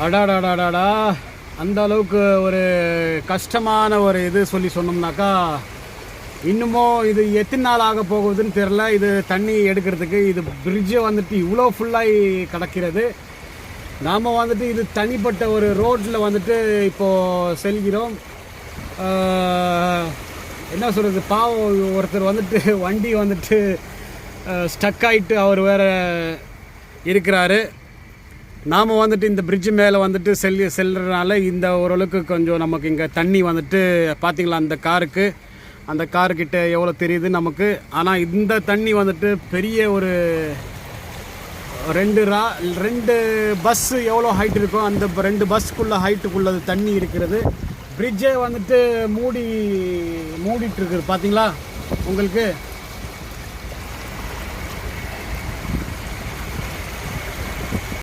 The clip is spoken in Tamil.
அடாடாடாடாடா, அந்த அளவுக்கு ஒரு கஷ்டமான ஒரு இது சொன்னோம்னாக்கா, இன்னமும் இது எத்தனை நாள் ஆக போகுதுன்னு தெரில. இது தண்ணி எடுக்கிறதுக்கு இது பிரிட்ஜை வந்துட்டு இவ்வளோ ஃபுல்லாகி கிடக்கிறது. நாம் வந்துட்டு இது தனிப்பட்ட ஒரு ரோட்டில் வந்துட்டு இப்போது செல்கிறோம். என்ன சொல்கிறது, பாவம் ஒருத்தர் வந்துட்டு வண்டி வந்துட்டு ஸ்டக் ஆகிட்டு அவர் வேறு இருக்கிறாரு. நாம் வந்துட்டு இந்த பிரிட்ஜு மேலே வந்துட்டு செல்றதுனால இந்த ஓரளவுக்கு கொஞ்சம் நமக்கு இங்கே தண்ணி வந்துட்டு பார்த்திங்களா, அந்த காருக்கிட்ட எவ்வளோ தெரியுது நமக்கு. ஆனால் இந்த தண்ணி வந்துட்டு பெரிய ஒரு ரெண்டு பஸ்ஸு எவ்வளோ ஹைட் இருக்கோ அந்த 2 பஸ்ஸுக்குள்ளே ஹைட்டுக்குள்ளது தண்ணி இருக்கிறது. பிரிட்ஜே வந்துட்டு மூடிட்டு இருக்குது பார்த்தீங்களா உங்களுக்கு.